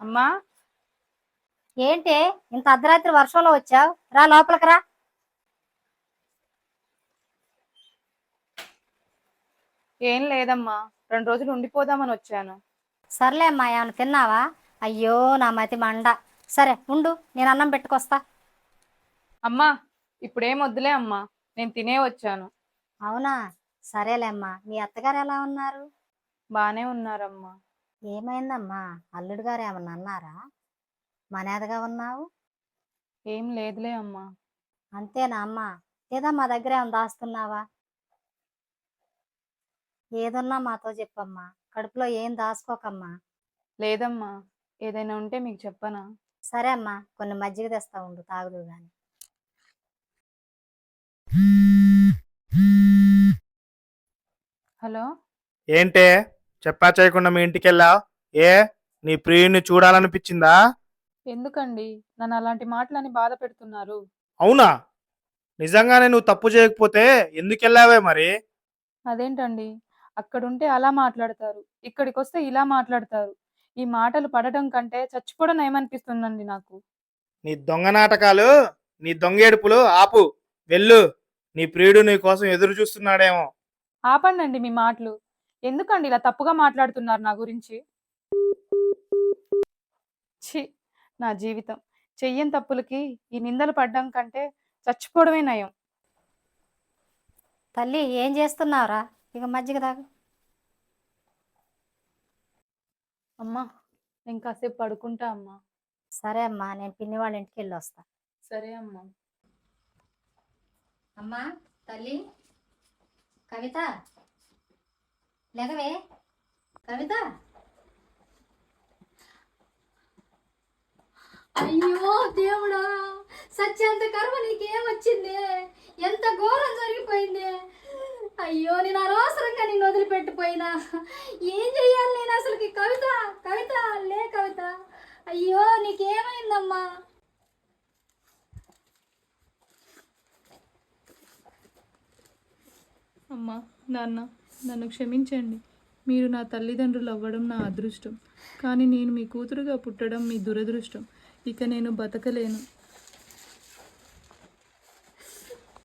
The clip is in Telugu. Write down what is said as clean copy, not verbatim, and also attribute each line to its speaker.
Speaker 1: అమ్మా,
Speaker 2: ఏంటి ఇంత అర్ధరాత్రి వర్షంలో వచ్చావు? రా లోపలికి రా.
Speaker 1: ఏం లేదమ్మా, 2 రోజులు ఉండిపోదామని వచ్చాను.
Speaker 2: సర్లే అమ్మా, ఏమైనా తిన్నావా? అయ్యో నా మతి మండ. సరే ఉండు, నేను అన్నం పెట్టుకొస్తా.
Speaker 1: అమ్మా, ఇప్పుడేం వద్దులే అమ్మా, నేను తినే వచ్చాను.
Speaker 2: అవునా? సరేలే అమ్మా. మీ అత్తగారు ఎలా ఉన్నారు?
Speaker 1: బానే ఉన్నారమ్మా.
Speaker 2: ఏమైందమ్మా? అల్లుడు గారు ఏమన్నా అన్నారా? మనేదగా ఉన్నావు.
Speaker 1: ఏం లేదులే అమ్మా.
Speaker 2: అంతేనా అమ్మా? లేదా మా దగ్గర ఏమైనా దాస్తున్నావా? ఏదున్నా మాతో చెప్పమ్మా. కడుపులో ఏం దాసుకోకమ్మా.
Speaker 1: లేదమ్మా, ఏదైనా ఉంటే మీకు చెప్పనా?
Speaker 2: సరే అమ్మా, కొన్ని మజ్జిగ తెస్తా ఉండు, తాగుదు గాని.
Speaker 1: హలో.
Speaker 3: ఏంటే చెప్పా చేయకుండా మీ ఇంటికెళ్ళావు? ఏ నీ ప్రియుని చూడాలనిపించిందా?
Speaker 1: ఎందుకండి నన్ను అలాంటి మాటలని బాధ పెడుతున్నారు?
Speaker 3: అవునా? నిజంగానే నువ్వు తప్పు చేయకపోతే ఎందుకెళ్ళావే మరి?
Speaker 1: అదేంటండి, అక్కడుంటే అలా మాట్లాడతారు, ఇక్కడికి వస్తే ఇలా మాట్లాడతారు. ఈ మాటలు పడటం కంటే చచ్చిపోవడం ఏమనిపిస్తుందండి నాకు.
Speaker 3: నీ దొంగ నాటకాలు, నీ దొంగేడుపులు ఆపు. వెళ్ళు. నీ ప్రియుడు నీ కోసం ఎదురు చూస్తున్నాడేమో.
Speaker 1: ఆపండండి మీ మాటలు. ఎందుకండి ఇలా తప్పుగా మాట్లాడుతున్నారు నా గురించి? ఛీ, నా జీవితం. చెయ్యని తప్పులకి ఈ నిందలు పడ్డం కంటే చచ్చిపోవడమే నయం.
Speaker 2: తల్లి ఏం చేస్తున్నావురా? ఇక మజ్జిగ తాగు.
Speaker 1: అమ్మా, నేను కాసేపు పడుకుంటా అమ్మా.
Speaker 2: సరే అమ్మా, నేను పిన్ని వాళ్ళ ఇంటికి వెళ్ళి వస్తా.
Speaker 1: సరే అమ్మా.
Speaker 2: అమ్మా, తల్లి కవిత, లేకవే కవిత.
Speaker 4: అయ్యో దేవుడా, సత్యంత కర్మ నీకేం వచ్చింది? ఎంత ఘోరం జరిగిపోయింది. అయ్యో, నేను అనవసరంగా నిన్ను వదిలిపెట్టిపోయినా. ఏం చెయ్యాలి నేను అసలుకి? కవిత, కవిత, లే కవిత. అయ్యో, నీకేమైందమ్మా?
Speaker 1: అమ్మా, నాన్న, నన్ను క్షమించండి. మీరు నా తల్లిదండ్రులు అవ్వడం నా అదృష్టం, కానీ నేను మీ కూతురుగా పుట్టడం మీ దురదృష్టం. ఇక నేను బతకలేను.